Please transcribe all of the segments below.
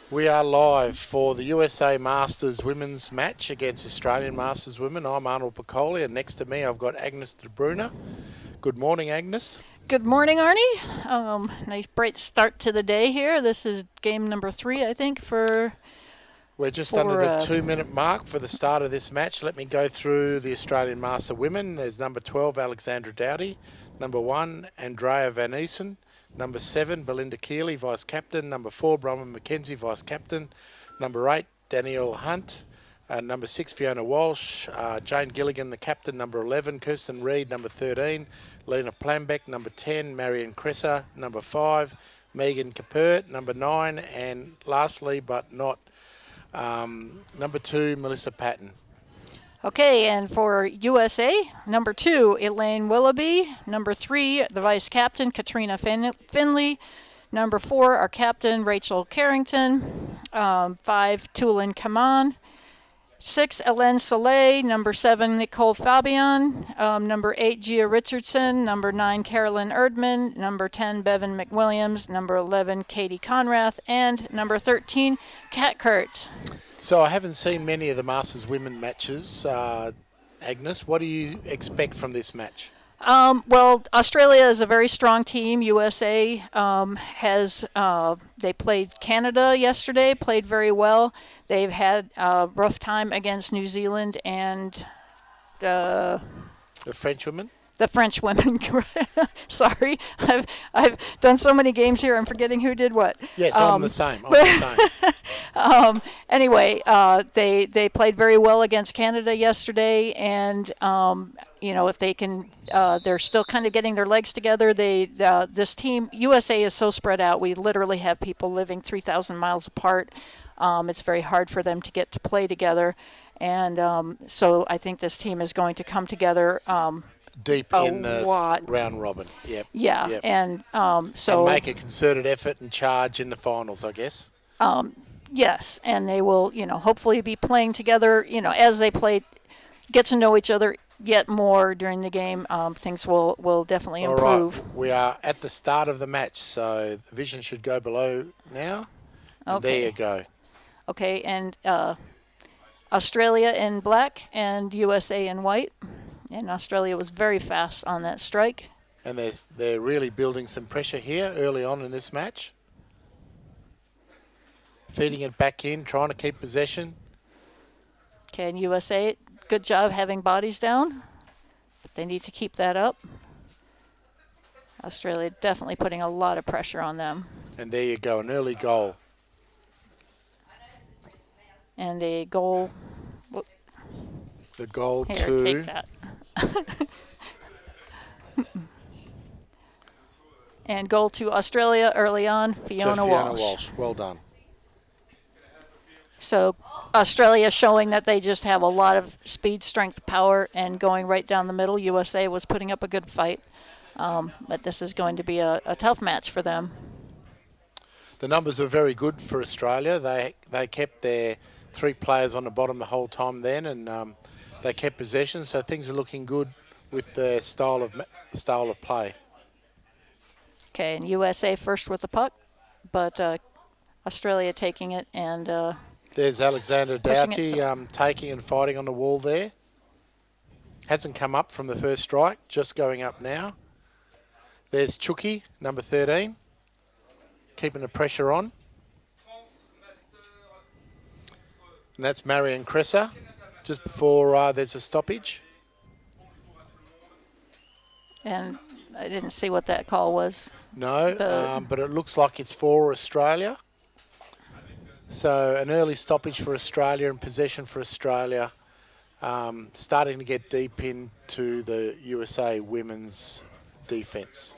We are live for the USA Masters women's match against Australian Masters women. I'm Arnold Piccoli, and next to me I've got Agnes de Bruyne. Good morning, Agnes. Good morning, Arnie. Nice bright start to the day here. This is game number 3, I think, We're just under the 2-minute mark for the start of this match. Let me go through the Australian Master women. There's number 12, Alexandra Doughty. Number 1, Andrea Van Eesen. Number 7, Belinda Keeley, Vice-Captain. Number 4, Bronwyn McKenzie, Vice-Captain. Number 8, Danielle Hunt. Number 6, Fiona Walsh. Jane Gilligan, the Captain. Number 11, Kirsten Reid. Number 13, Lena Plambeck. Number 10, Marion Cresser. Number 5, Megan Capert. Number 9, and lastly but not number 2, Melissa Patton. Okay, and for USA, number 2, Elaine Willoughby. Number 3, the vice captain, Katrina Finley. Number 4, our captain, Rachel Carrington. 5, Tulin Kaman. 6, Hélène Soleil. Number 7, Nicole Fabian. Number 8, Gia Richardson. Number 9, Carolyn Erdman. Number 10, Bevan McWilliams. Number 11, Katie Conrath. And number 13, Kat Kurtz. So I haven't seen many of the Masters women matches. Agnes, what do you expect from this match? Well, Australia is a very strong team. USA they played Canada yesterday, played very well. They've had a rough time against New Zealand and the French women. The French women. Sorry, I've done so many games here. I'm forgetting who did what. Yes, I'm the same. Anyway, they played very well against Canada yesterday, and if they can, they're still kind of getting their legs together. This team, USA, is so spread out. We literally have people living 3,000 miles apart. It's very hard for them to get to play together, and so I think this team is going to come together. Deep in the round robin. Yep. Yeah, yep. And and make a concerted effort and charge in the finals, I guess. Yes, and they will, hopefully be playing together, as they play, get to know each other yet more during the game. Things will definitely improve. All right. We are at the start of the match, so the vision should go below now. And okay. There you go. Okay, and Australia in black and USA in white. And Australia was very fast on that strike. And they're really building some pressure here early on in this match. Feeding it back in, trying to keep possession. Okay, and USA, good job having bodies down. But they need to keep that up. Australia definitely putting a lot of pressure on them. And there you go, an early goal. And a goal. The goal Here, to... take that. And goal to Australia early on, Fiona Walsh. Well done. So Australia showing that they just have a lot of speed, strength, power, and going right down the middle. USA was putting up a good fight, but this is going to be a tough match for them. The numbers were very good for Australia. They kept their 3 players on the bottom the whole time then, and they kept possession, so things are looking good with their style of play. Okay, and USA first with the puck, but Australia taking it and there's Alexandra Doughty taking and fighting on the wall there. Hasn't come up from the first strike, just going up now. There's Chucky, number 13, keeping the pressure on. And that's Marion Cresser, just before there's a stoppage. And I didn't see what that call was. No, but it looks like it's for Australia. So an early stoppage for Australia and possession for Australia, starting to get deep into the USA women's defence.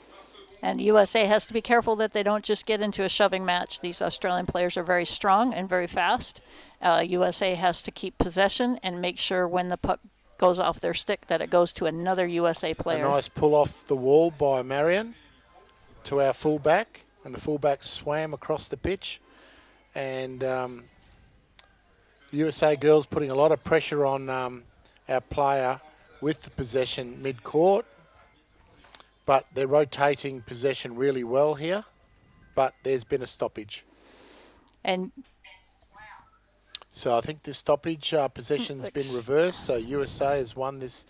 And USA has to be careful that they don't just get into a shoving match. These Australian players are very strong and very fast. USA has to keep possession and make sure when the puck goes off their stick that it goes to another USA player. A nice pull off the wall by Marion to our fullback, and the fullback swam across the pitch. And the USA girls putting a lot of pressure on our player with the possession mid-court. But they're rotating possession really well here. But there's been a stoppage. And So I think this stoppage possession's been reversed. So USA has won this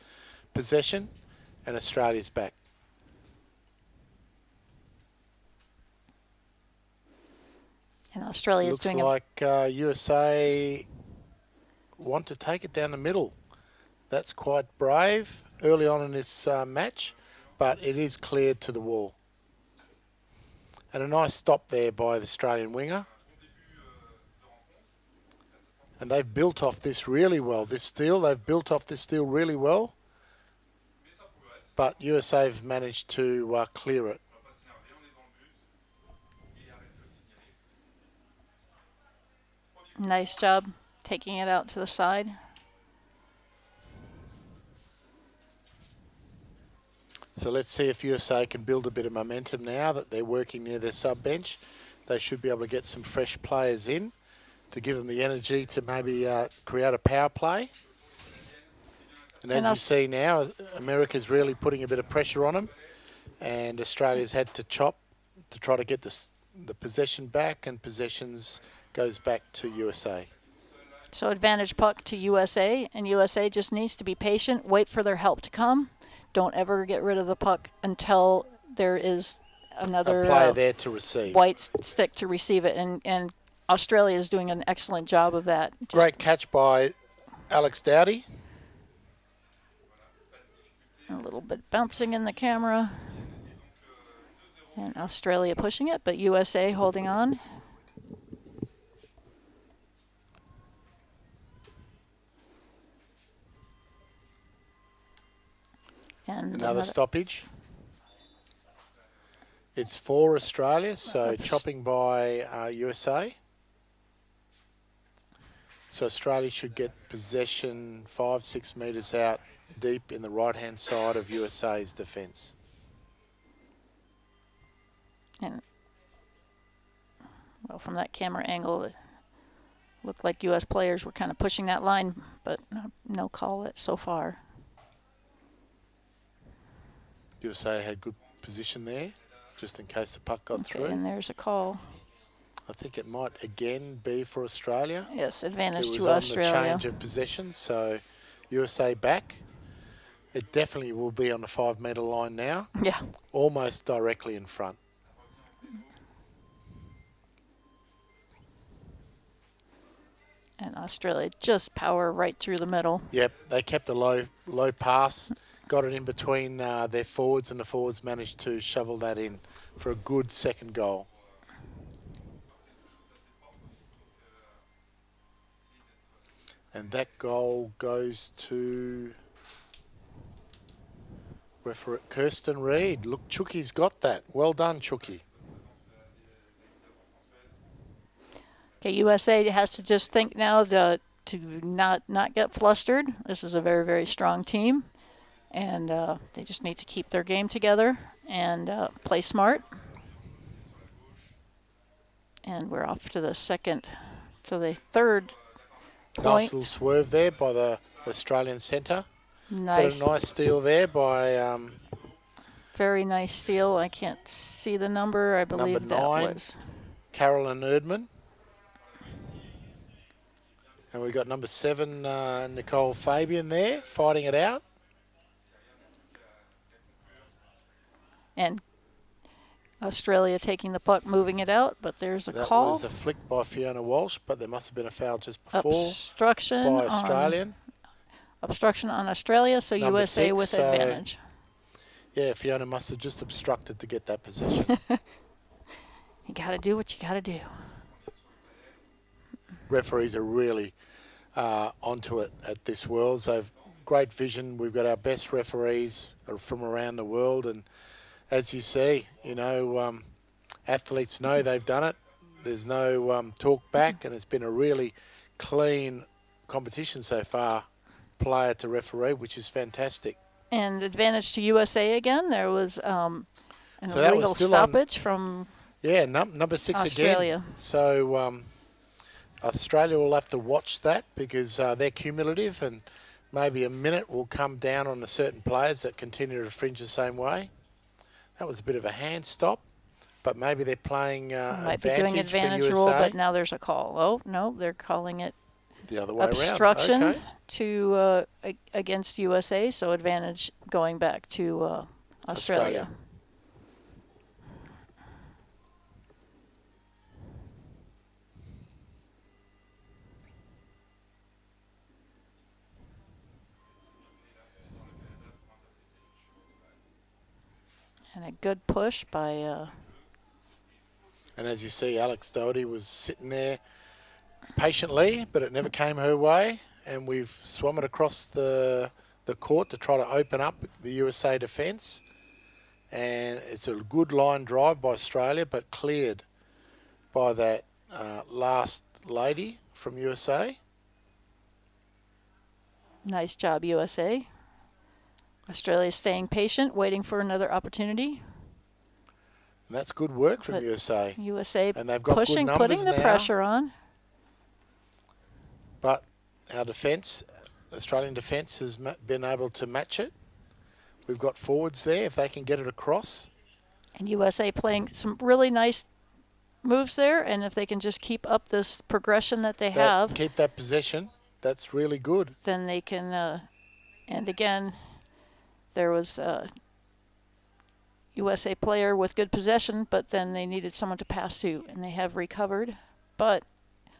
possession and Australia's back. And Australia's looks doing like USA want to take it down the middle. That's quite brave early on in this match, but it is cleared to the wall. And a nice stop there by the Australian winger. And they've built off this really well. This steal, they've built off this steal really well. But USA have managed to clear it. Nice job taking it out to the side. So let's see if USA can build a bit of momentum now that they're working near their sub bench. They should be able to get some fresh players in to give them the energy to maybe create a power play. And as you see now, America's really putting a bit of pressure on them, and Australia's had to chop to try to get the possession back, and possessions goes back to USA. So advantage puck to USA, and USA just needs to be patient, wait for their help to come. Don't ever get rid of the puck until there is another player there to receive. White stick to receive it, and Australia is doing an excellent job of that. Great catch by Alex Doughty. A little bit bouncing in the camera. And Australia pushing it, but USA holding on. And another stoppage. It's for Australia, so chopping by USA. So Australia should get possession 5-6 metres out deep in the right-hand side of USA's defence. And well, from that camera angle, it looked like U.S. players were kind of pushing that line, but no call it so far. USA had good position there, just in case the puck got through. And there's a call. I think it might again be for Australia. Yes, advantage to Australia. Australia. It was on the change of possession, so USA back. It definitely will be on the 5 metre line now. Yeah. Almost directly in front. And Australia just power right through the middle. Yep, they kept a low pass, got it in between their forwards, and the forwards managed to shovel that in for a good second goal. And that goal goes to referee Kirsten Reed. Look, Chucky's got that. Well done, Chucky. Okay, USA has to just think now to not get flustered. This is a very, very strong team, and they just need to keep their game together and play smart. And we're off to the third point. Nice little swerve there by the Australian centre. Nice. But a nice steal there by... very nice steal. I can't see the number. I believe number 9, that was Carolyn Erdman. And we've got number 7, Nicole Fabian there, fighting it out. And Australia taking the puck, moving it out, but there's a call. That was a flick by Fiona Walsh, but there must have been a foul just before. Obstruction by Australian. Obstruction on Australia, so number USA 6, with advantage. Yeah, Fiona must have just obstructed to get that possession. You got to do what you got to do. Referees are really onto it at this Worlds. They've great vision. We've got our best referees from around the world, and as you see, you know, athletes know they've done it. There's no talk back, and it's been a really clean competition so far, player to referee, which is fantastic. And advantage to USA again. There was an illegal stoppage from number 6 Australia. Again. So Australia will have to watch that because they're cumulative, and maybe a minute will come down on the certain players that continue to fringe the same way. That was a bit of a hand stop, but maybe they're playing might be doing advantage for USA. rule, but now there's a call. Oh, no, they're calling it The other way obstruction around. Okay. to against USA, so advantage going back to Australia. And a good push by... and as you see, Alex Doherty was sitting there patiently, but it never came her way. And we've swum it across the court to try to open up the USA defence. And it's a good line drive by Australia, but cleared by that last lady from USA. Nice job, USA. Australia staying patient, waiting for another opportunity. And that's good work from USA. USA and they've got pushing, good numbers putting the now, pressure on. But our defence, Australian defence, has been able to match it. We've got forwards there if they can get it across. And USA playing some really nice moves there, and if they can just keep up this progression that they have. Keep that possession, that's really good. Then they can, and again, there was a USA player with good possession, but then they needed someone to pass to, and they have recovered. But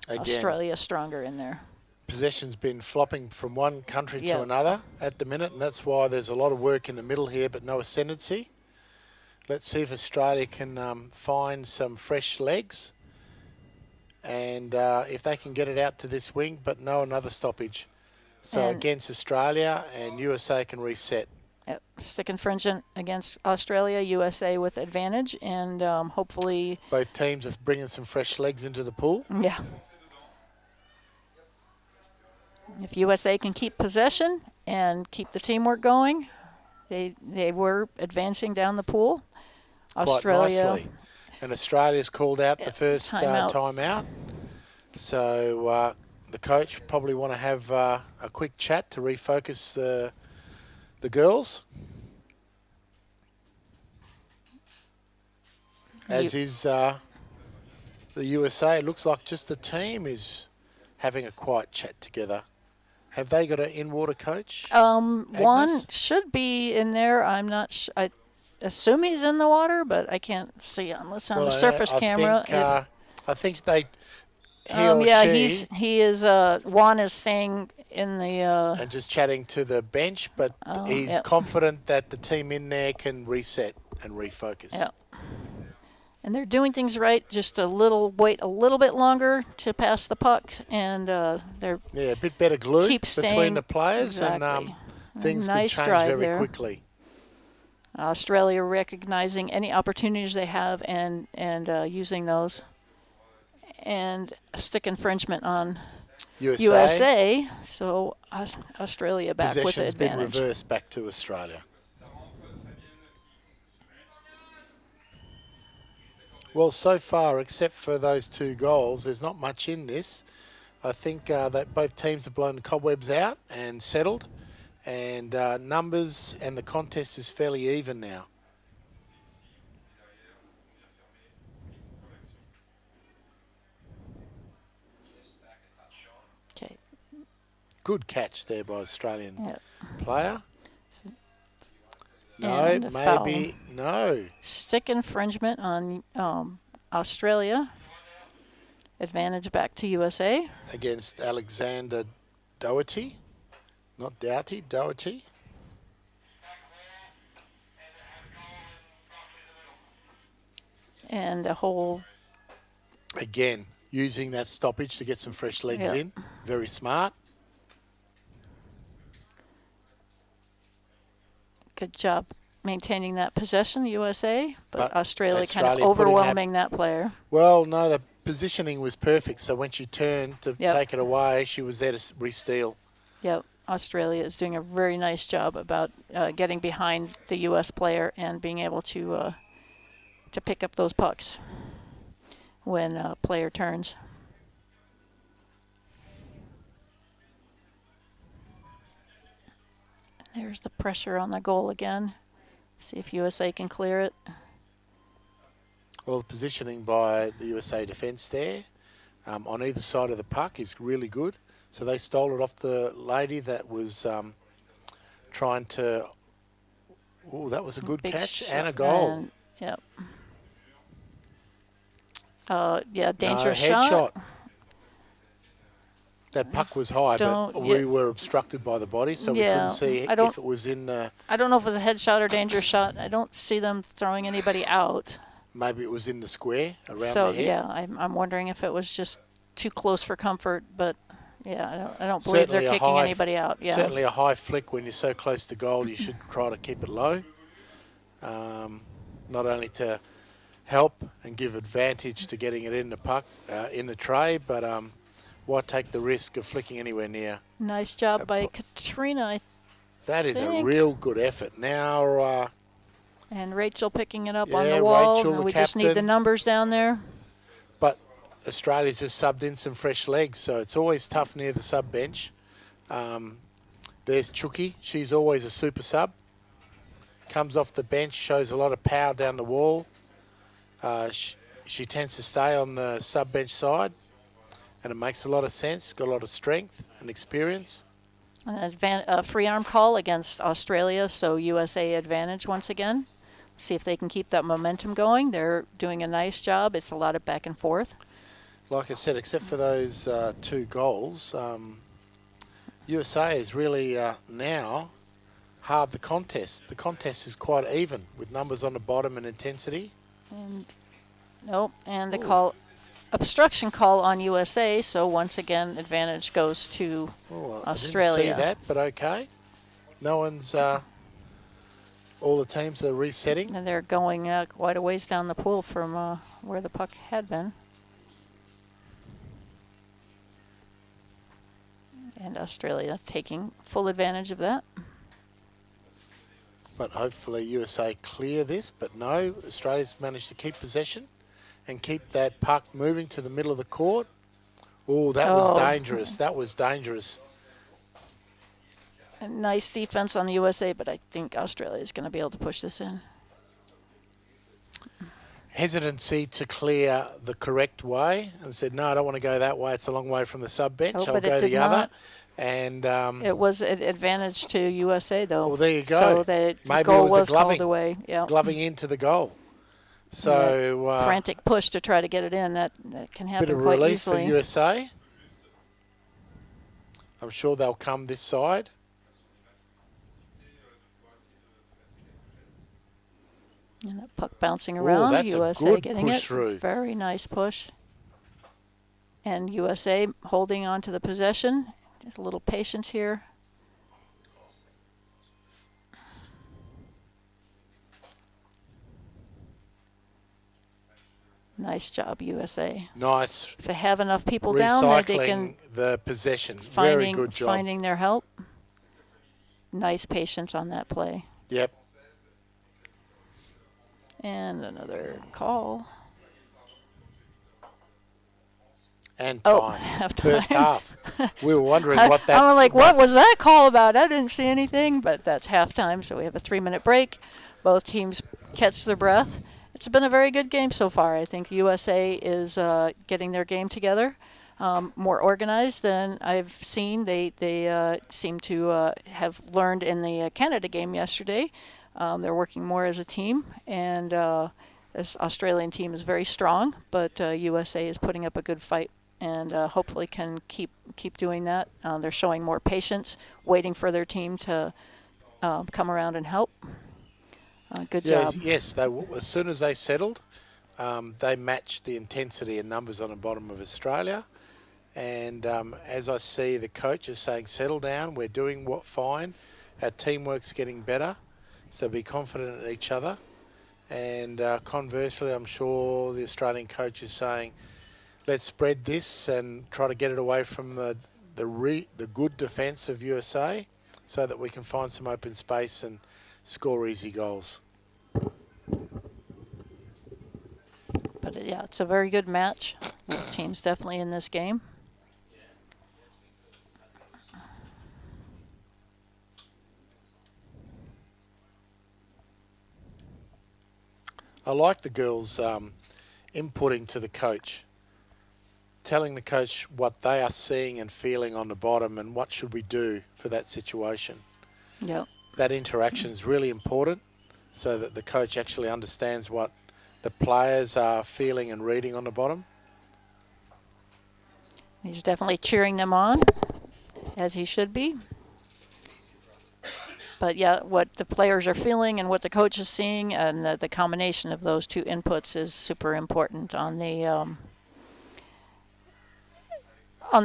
again, Australia stronger in there. Possession's been flopping from one country to another at the minute, and that's why there's a lot of work in the middle here, but no ascendancy. Let's see if Australia can find some fresh legs, and if they can get it out to this wing, but no another stoppage. So against Australia, and USA can reset. Yep. Stick infringement against Australia, USA with advantage, and hopefully... both teams are bringing some fresh legs into the pool. Yeah. If USA can keep possession and keep the teamwork going, they were advancing down the pool. Australia... quite nicely. And Australia's called out the first timeout. So the coach probably want to have a quick chat to refocus the girls. As is the USA. It looks like just the team is having a quiet chat together. Have they got an in-water coach? One should be in there. I'm not I assume he's in the water, but I can't see unless on the surface camera. I think they... he is. Juan is staying in the... and just chatting to the bench, but he's confident that the team in there can reset and refocus. Yeah. And they're doing things right. Just wait a little bit longer to pass the puck, and they're a bit better glue between the players, and things nice can change very there. quickly. Australia recognizing any opportunities they have and using those. And a stick infringement on USA. So Australia back with the advantage. Possession's been reversed back to Australia. Well, so far, except for those 2 goals, there's not much in this. I think that both teams have blown the cobwebs out and settled, and numbers and the contest is fairly even now. Okay. Good catch there by Australian player. No, and maybe no. Stick infringement on Australia. Advantage back to USA. Against Alexander Doherty. Not Doughty, Doherty. And a whole... Again, using that stoppage to get some fresh legs in. Very smart. Good job maintaining that possession, USA, but Australia kind of overwhelming that player. Well, no, the positioning was perfect, so when she turned to take it away, she was there to re-steal. Yep, Australia is doing a very nice job about getting behind the U.S. player and being able to pick up those pucks when a player turns. There's the pressure on the goal again. See if USA can clear it. Well, the positioning by the USA defence there on either side of the puck is really good. So they stole it off the lady that was trying to... Oh, that was a good catch and a goal. And, yep. Yeah, No, dangerous headshot. shot. That puck was high, but we were obstructed by the body, so we couldn't see if it was in the... I don't know if it was a headshot or dangerous shot. I don't see them throwing anybody out. Maybe it was in the square around the head. So, yeah, I'm wondering if it was just too close for comfort, but, yeah, I don't believe they're kicking anybody out. Yeah. Certainly a high flick when you're so close to goal, you should try to keep it low. Not only to help and give advantage to getting it in the puck, in the tray, but why take the risk of flicking anywhere near? Nice job by Katrina, That is a real good effort. Now... and Rachel picking it up on the wall. Rachel, We just need the numbers down there. But Australia's just subbed in some fresh legs, so it's always tough near the sub bench. There's Chucky. She's always a super sub. Comes off the bench, shows a lot of power down the wall. She tends to stay on the sub bench side, and it makes a lot of sense. Got a lot of strength and experience. A free arm call against Australia, so USA advantage once again. See if they can keep that momentum going. They're doing a nice job. It's a lot of back and forth. Like I said, except for those 2 goals, USA is really now halved the contest. The contest is quite even with numbers on the bottom and intensity. And and the call, obstruction call on USA. So once again, advantage goes to Australia. I didn't see that, but okay. No one's. All the teams are resetting. And they're going quite a ways down the pool from where the puck had been. And Australia taking full advantage of that. But hopefully USA clear this. But no, Australia's managed to keep possession and keep that puck moving to the middle of the court. Oh, that was dangerous. That was dangerous. A nice defense on the USA, but I think Australia is going to be able to push this in. Hesitancy to clear the correct way and said, no, I don't want to go that way. It's a long way from the sub bench. I'll go the other. And it was an advantage to USA, though. Well, there you go. So the goal was called away. Yeah. Gloving into the goal. So frantic push to try to get it in. That can happen bit of quite relief easily. for USA. I'm sure they'll come this side. And that puck bouncing around. That's USA a good getting push it. Through. Very nice push. And USA holding on to the possession. Just a little patience here. Nice job, USA. Nice. If they have enough people down, that they can the possession. Very good job. Finding their help. Nice patience on that play. Yep. And another call. And time. Halftime. First half. We were wondering what that... I'm like, what was that call about? I didn't see anything, but that's halftime, so we have a 3-minute break. Both teams catch their breath. It's been a very good game so far. I think USA is getting their game together, more organized than I've seen. They seem to have learned in the Canada game yesterday. They're working more as a team, and this Australian team is very strong, but USA is putting up a good fight and hopefully can keep doing that. They're showing more patience, waiting for their team to come around and help. Good job. Yes, as soon as they settled, they matched the intensity and numbers on the bottom of Australia. And as I see the coaches saying, settle down, we're doing fine. Our teamwork's getting better, so be confident in each other. And conversely, I'm sure the Australian coach is saying, let's spread this and try to get it away from the good defence of USA so that we can find some open space and score easy goals. But yeah, it's a very good match. Both teams definitely in this game. I like the girls inputting to the coach. telling the coach what they are seeing and feeling on the bottom and what should we do for that situation. Yep. That interaction is really important so that the coach actually understands what the players are feeling and reading on the bottom. He's definitely cheering them on, as he should be. But yeah, what the players are feeling and what the coach is seeing, and the combination of those two inputs is super important on the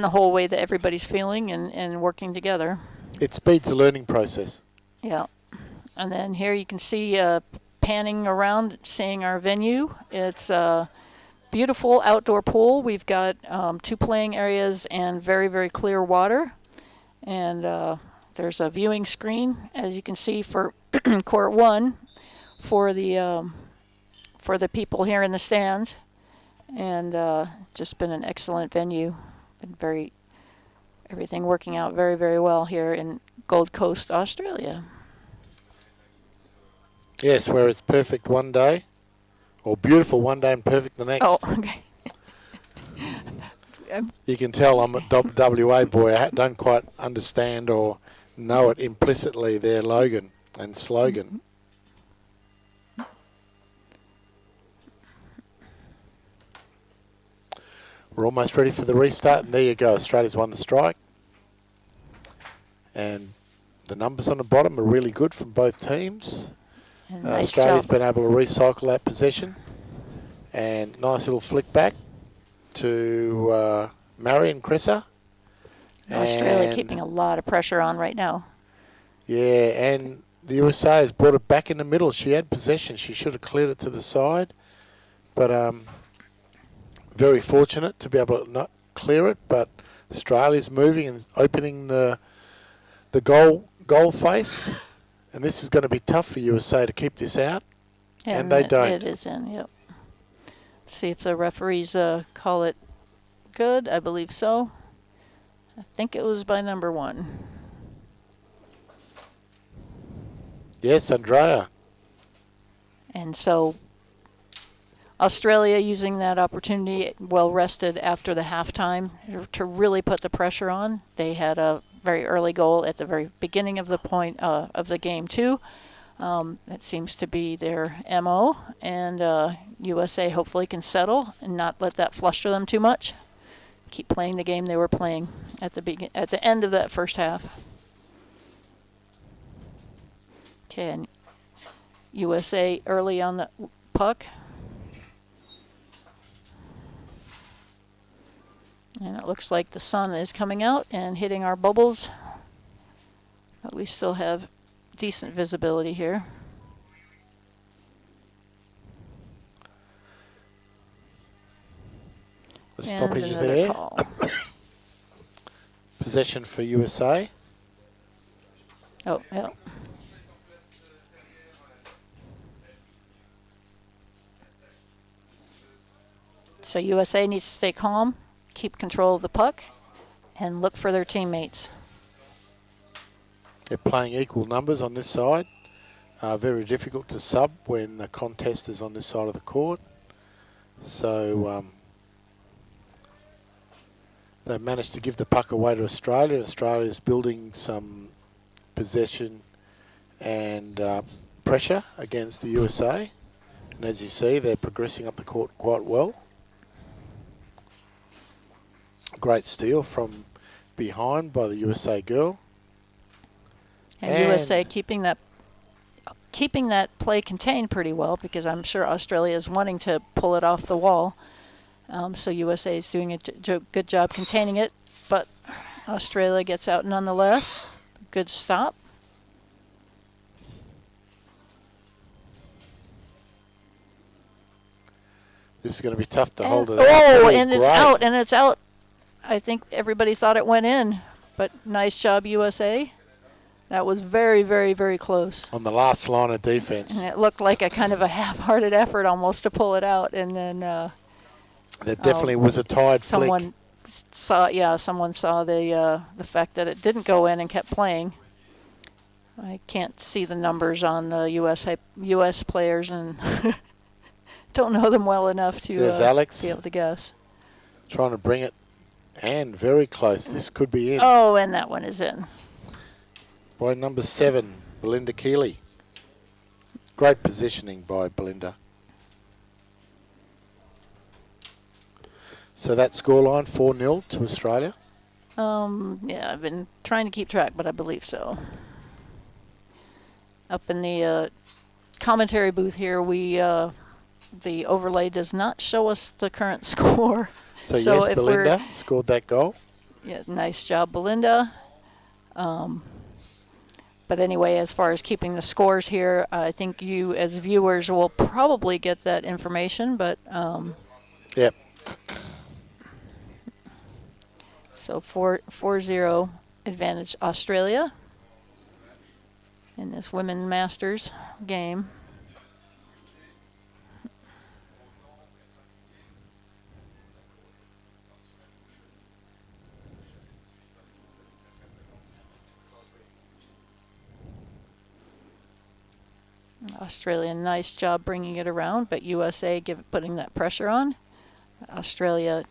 whole way that everybody's feeling and working together. It speeds the learning process. Yeah. And then here you can see panning around, seeing our venue. It's a beautiful outdoor pool. We've got 2 playing areas and very, very clear water. And there's a viewing screen, as you can see, for Court 1 for the people here in the stands. And just been an excellent venue. Been everything working out very, very well here in Gold Coast, Australia. Yes, where it's perfect one day, or beautiful one day and perfect the next. Oh, okay. You can tell I'm a WA boy. I don't quite understand or know it implicitly, their Logan and slogan. We're almost ready for the restart, and there you go. Australia's won the strike. And the numbers on the bottom are really good from both teams. Nice Australia's job. been able to recycle that possession. And nice little flick back to Marion Cresser. Australia keeping a lot of pressure on right now. Yeah, and the USA has brought it back in the middle. She had possession. She should have cleared it to the side. But very fortunate to be able to not clear it. But Australia's moving and opening the goal face. And this is going to be tough for USA to keep this out. And they don't. It is in, yep. See if the referees call it good. I believe so. I think it was by number 1. Yes, Andrea. And so Australia using that opportunity, well rested after the halftime, to really put the pressure on. They had a very early goal at the very beginning of the point of the game too. It seems to be their MO, and USA hopefully can settle and not let that fluster them too much. Keep playing the game they were playing at the end of that first half. Okay, and USA early on the puck. And it looks like the sun is coming out and hitting our bubbles. But we still have decent visibility here. The stoppage there. Possession for USA. Oh, yeah. So USA needs to stay calm, keep control of the puck, and look for their teammates. They're playing equal numbers on this side. Very difficult to sub when the contest is on this side of the court. So they've managed to give the puck away to Australia. Australia's building some possession and pressure against the USA. And as you see, they're progressing up the court quite well. Great steal from behind by the USA girl. And USA keeping that play contained pretty well, because I'm sure Australia is wanting to pull it off the wall. So USA is doing a good job containing it, but Australia gets out nonetheless. Good stop. This is going to be tough to hold it. Oh, and it's out, and it's out. I think everybody thought it went in, but nice job, USA. That was very, very, very close. On the last line of defense. And it looked like a kind of a half-hearted effort almost to pull it out, and then there definitely was a tied flick. Someone saw the fact that it didn't go in and kept playing. I can't see the numbers on the U.S. players and don't know them well enough to There's Alex. be able to guess. Trying to bring it, and very close. This could be in. Oh, and that one is in. By number 7, Belinda Keeley. Great positioning by Belinda. So that scoreline 4-0 to Australia. Yeah, I've been trying to keep track, but I believe so. Up in the commentary booth here, the overlay does not show us the current score. So yes, Belinda scored that goal. Yeah, nice job, Belinda. But anyway, as far as keeping the scores here, I think you as viewers will probably get that information, but yep. So 4-0 advantage Australia in this Women's Masters game. Australia, nice job bringing it around, but USA putting that pressure on. Australia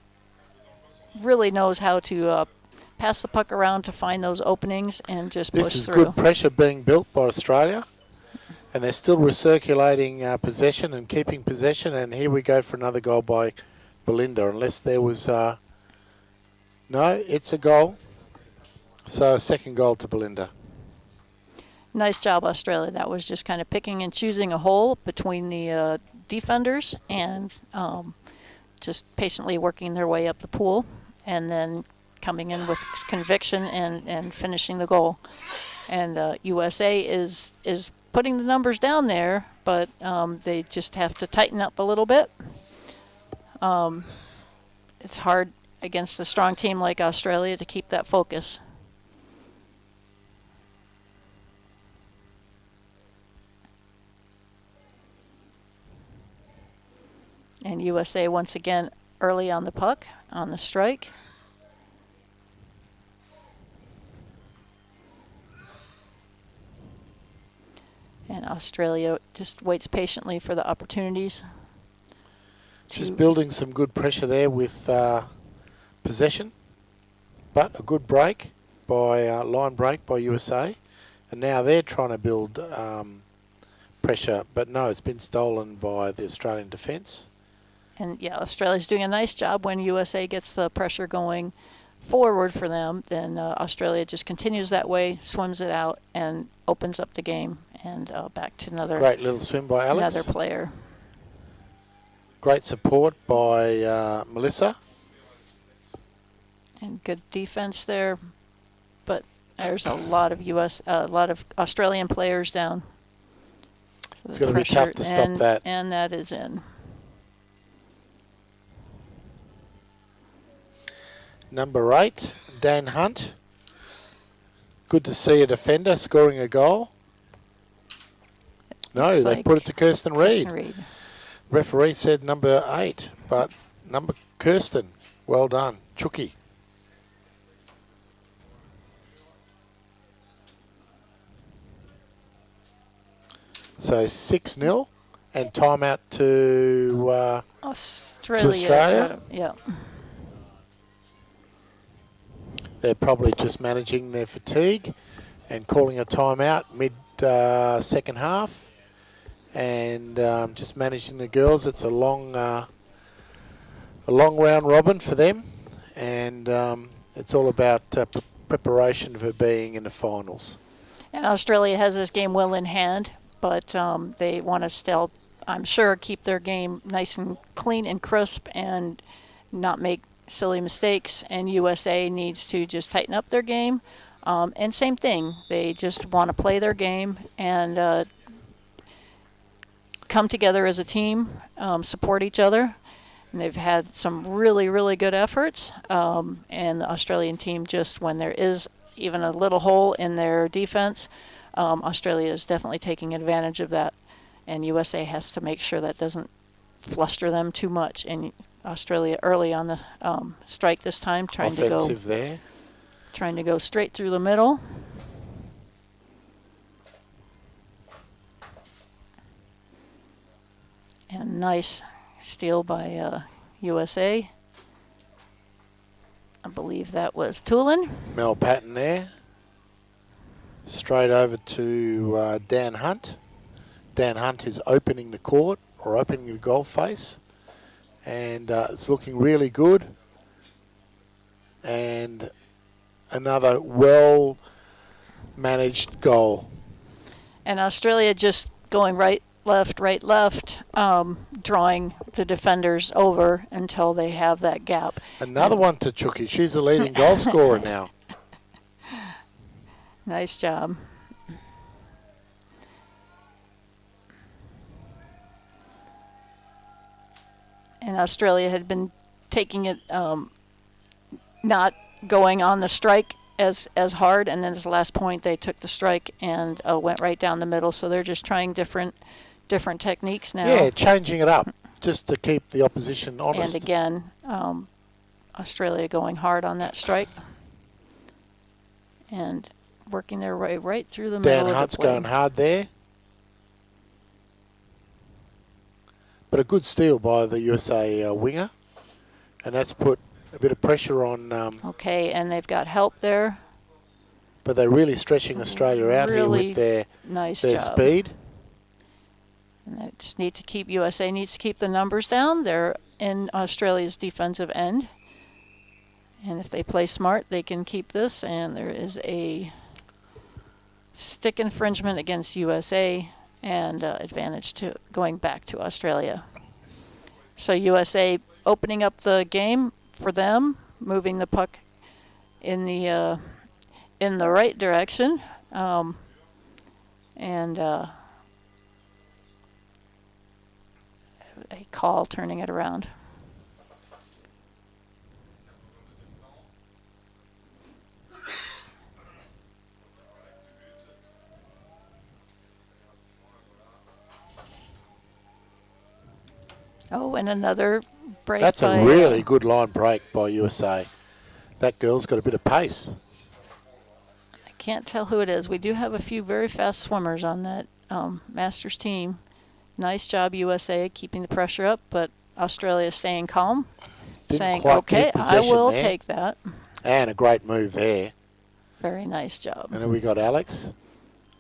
really knows how to pass the puck around to find those openings and just push through. This is good pressure being built by Australia, and they're still recirculating possession and keeping possession, and here we go for another goal by Belinda, unless there was... no, it's a goal. So a second goal to Belinda. Nice job, Australia. That was just kind of picking and choosing a hole between the defenders and just patiently working their way up the pool and then coming in with conviction and finishing the goal. And USA is putting the numbers down there, but they just have to tighten up a little bit. It's hard against a strong team like Australia to keep that focus. And USA once again early on the puck, on the strike. And Australia just waits patiently for the opportunities. Just building some good pressure there with possession, but a good break by line break by USA. And now they're trying to build pressure, but no, it's been stolen by the Australian defence. And yeah, Australia's doing a nice job when USA gets the pressure going forward for them. Then Australia just continues that way, swims it out, and opens up the game. And back to another great little swim by Alex. Another player. Great support by Melissa. And good defense there, but there's a lot of Australian players down. So it's going to be tough to stop that. And that is in. Number 8, Dan Hunt. Good to see a defender scoring a goal. No, they put it to Kirsten Reed. Referee said number 8, but number Kirsten. Well done, Chucky. So 6-0 and timeout to Australia. Yeah. They're probably just managing their fatigue and calling a timeout mid second half, and just managing the girls. It's a long round robin for them, and it's all about preparation for being in the finals. And Australia has this game well in hand, but they want to still, I'm sure, keep their game nice and clean and crisp and not make silly mistakes, and USA needs to just tighten up their game. And same thing, they just want to play their game and come together as a team, support each other. And they've had some really, really good efforts. And the Australian team, just when there is even a little hole in their defense, Australia is definitely taking advantage of that. And USA has to make sure that doesn't fluster them too much. And Australia early on the strike this time, trying to go straight through the middle. And nice steal by USA. I believe that was Tulin. Mel Patton there. Straight over to Dan Hunt. Dan Hunt is opening the court, or opening the golf face. And it's looking really good. And another well-managed goal. And Australia just going right, left, drawing the defenders over until they have that gap. Another one to Chucky. She's the leading goal scorer now. Nice job. And Australia had been taking it, not going on the strike as hard, and then at the last point they took the strike and went right down the middle. So they're just trying different techniques now. Yeah, changing it up just to keep the opposition honest. And again, Australia going hard on that strike and working their way right through the middle. Dan Hunt's going hard there. But a good steal by the USA winger, and that's put a bit of pressure on. Okay, and they've got help there. But they're really stretching Australia out really here with their job. speed. And they just need to keep, USA needs to keep the numbers down. They're in Australia's defensive end. And if they play smart, they can keep this. And there is a stick infringement against USA and advantage to going back to Australia. So USA opening up the game for them, moving the puck in the right direction, and a call turning it around. Oh, and another break. That's a really good line break by USA. That girl's got a bit of pace. I can't tell who it is. We do have a few very fast swimmers on that Masters team. Nice job, USA, keeping the pressure up, but Australia staying calm, saying, okay, I will take that. And a great move there. Very nice job. And then we got Alex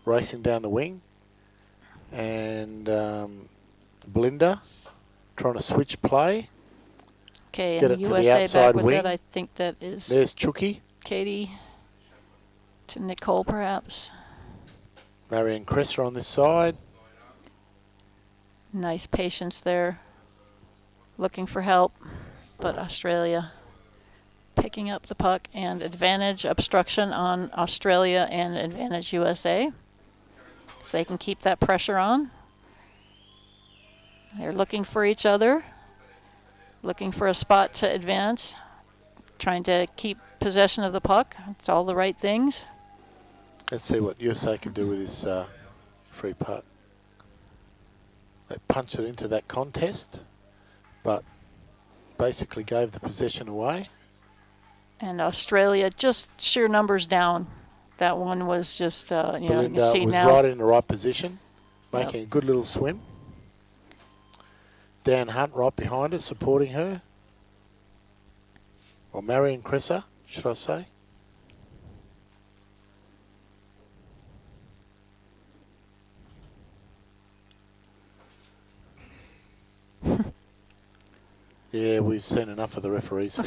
racing down the wing. And Belinda trying to switch play. Okay, get and it USA to the outside back with wing. that. I think that is. There's Chucky. Katie to Nicole, perhaps. Marion Cresser on this side. Nice patience there. Looking for help, but Australia picking up the puck, and advantage obstruction on Australia and advantage USA. If they can keep that pressure on. They're looking for each other, looking for a spot to advance, trying to keep possession of the puck. It's all the right things. Let's see what USA can do with this free puck. They punched it into that contest, but basically gave the possession away. And Australia just sheer numbers down. That one was just, you know, you Belinda see was now. right in the right position, making a good little swim. Dan Hunt right behind her, supporting her. Or Marion Cresser, should I say. Yeah, we've seen enough of the referees.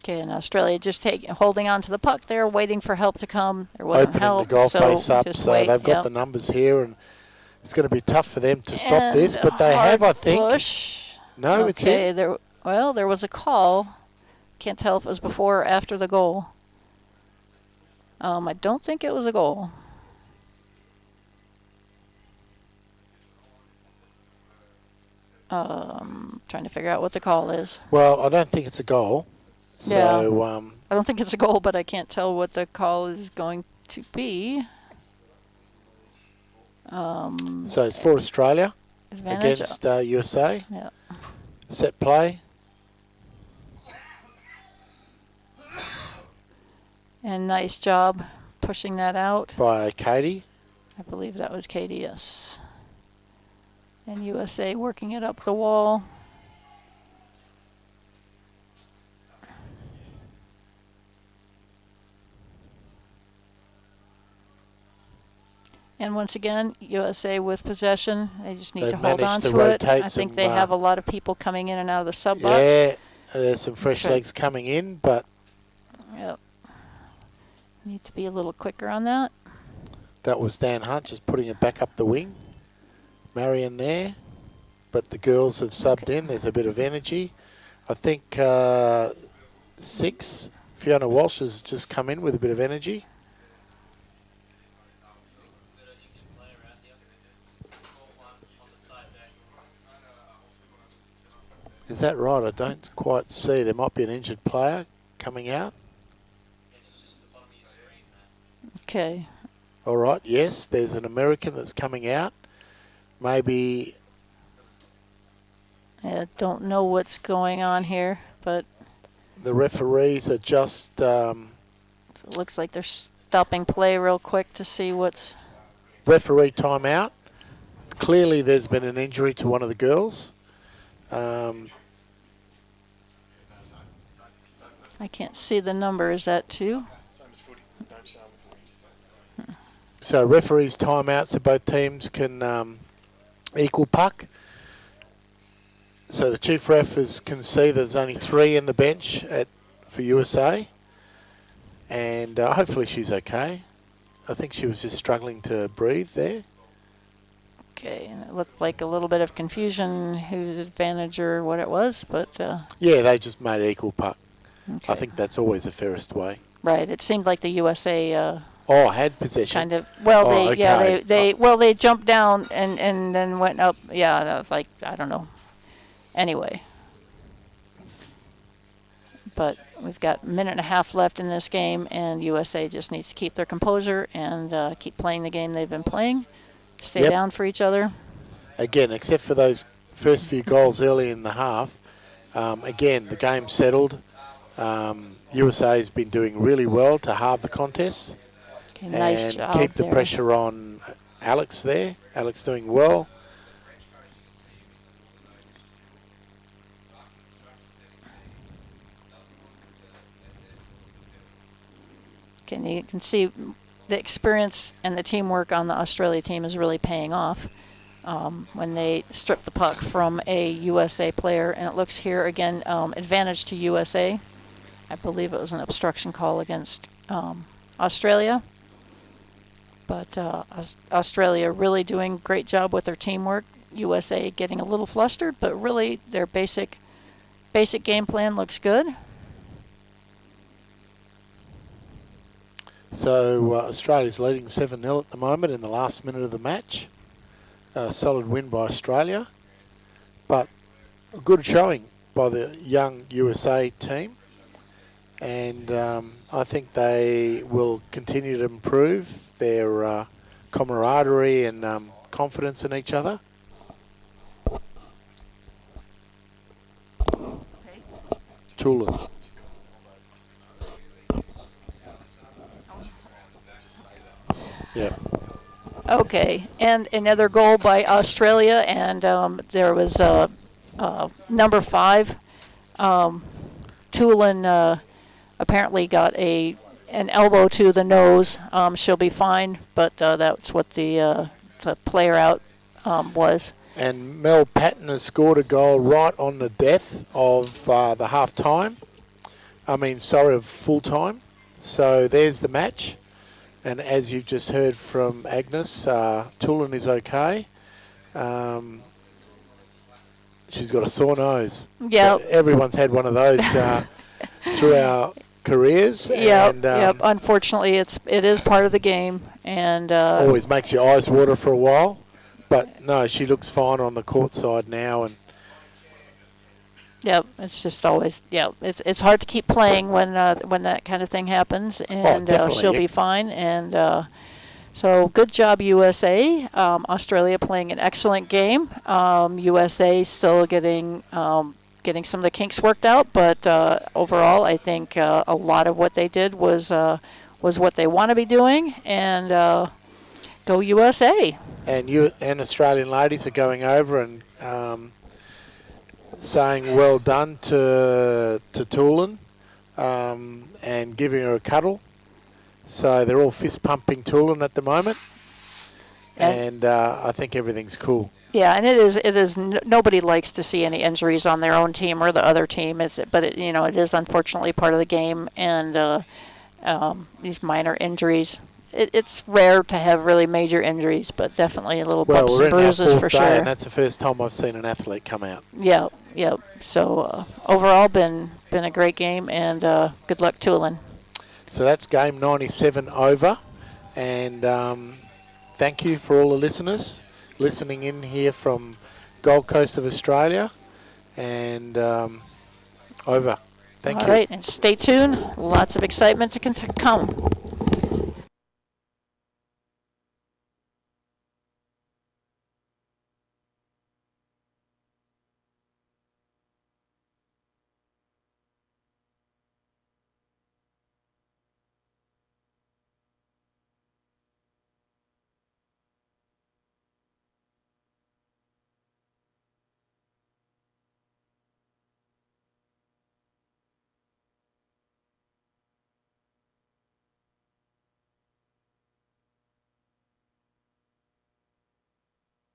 Okay, and Australia just holding on to the puck there, waiting for help to come. There wasn't Opening help, the goal so face up, just so wait. they've got the numbers here, and it's going to be tough for them to stop this, but they have, I think. Push. No, okay, it's it. there was a call. Can't tell if it was before or after the goal. I don't think it was a goal. Trying to figure out what the call is. Well, I don't think it's a goal. So, Yeah. I don't think it's a goal, but I can't tell what the call is going to be. So it's for Australia Advantage against USA. Yeah. Set play. And nice job pushing that out. By Katie. I believe that was Katie, yes. And USA working it up the wall. And once again, USA with possession. They just need to hold on to it. I think they have a lot of people coming in and out of the sub box. Yeah, there's some fresh legs coming in, but... Yep. Need to be a little quicker on that. That was Dan Hunt just putting it back up the wing. Marion there, but the girls have subbed in. There's a bit of energy. I think 6, Fiona Walsh has just come in with a bit of energy. Is that right? I don't quite see. There might be an injured player coming out. Okay. All right, yes, there's an American that's coming out. Maybe... I don't know what's going on here, but... The referees are just... it looks like they're stopping play real quick to see what's... Referee timeout. Clearly there's been an injury to one of the girls. I can't see the number. Is that 2? So referees timeout so both teams can equal puck. So the chief ref can see there's only 3 in the bench for USA. And hopefully she's okay. I think she was just struggling to breathe there. Okay, and it looked like a little bit of confusion whose advantage or what it was, but... yeah, they just made it equal puck. Okay. I think that's always the fairest way. Right, it seemed like the USA... had possession. Kind of. Well, okay. they jumped down and then went up. Yeah, like, I don't know. Anyway. But we've got a minute and a half left in this game, and USA just needs to keep their composure and keep playing the game they've been playing. Stay down for each other. Again, except for those first few goals early in the half, again, the game's settled. USA has been doing really well to halve the contest. Okay, nice and job keep the there. pressure on Alex there. Alex doing well. Okay, you can see the experience and the teamwork on the Australia team is really paying off when they strip the puck from a USA player. And it looks here again, advantage to USA. I believe it was an obstruction call against Australia. But Australia really doing a great job with their teamwork. USA getting a little flustered, but really their basic game plan looks good. So Australia's leading 7-0 at the moment in the last minute of the match. Solid win by Australia, but a good showing by the young USA team. And I think they will continue to improve their camaraderie and confidence in each other. Tulin. Yeah. Okay, and another goal by Australia, and there was number 5. Tulin apparently got an elbow to the nose. She'll be fine, but that's what the player out was. And Mel Patton has scored a goal right on the death of the half time. Of full time. So there's the match. And as you've just heard from Agnes, Tulin is okay. She's got a sore nose. Yeah. Everyone's had one of those through our careers. Yep. Unfortunately, it is part of the game, and always makes your eyes water for a while. But no, she looks fine on the court side now, and. Yep, it's just always it's hard to keep playing when that kind of thing happens, and she'll be fine. And so good job USA. Australia playing an excellent game. USA still getting some of the kinks worked out, but overall I think a lot of what they did was what they want to be doing, and Go USA. And you and Australian ladies are going over and saying well done to Toolan and giving her a cuddle. So they're all fist pumping Toolan at the moment, and I think everything's cool. Yeah, and it is. Nobody likes to see any injuries on their own team or the other team, but it is unfortunately part of the game, and these minor injuries. It's rare to have really major injuries, but definitely a little bumps and bruises for sure. And that's the first time I've seen an athlete come out. Yeah. So overall, been a great game, and good luck, Toolan. So that's game 97 over, and thank you for all the listeners listening in here from Gold Coast of Australia, and over. Thank you. All right, and stay tuned. Lots of excitement to come.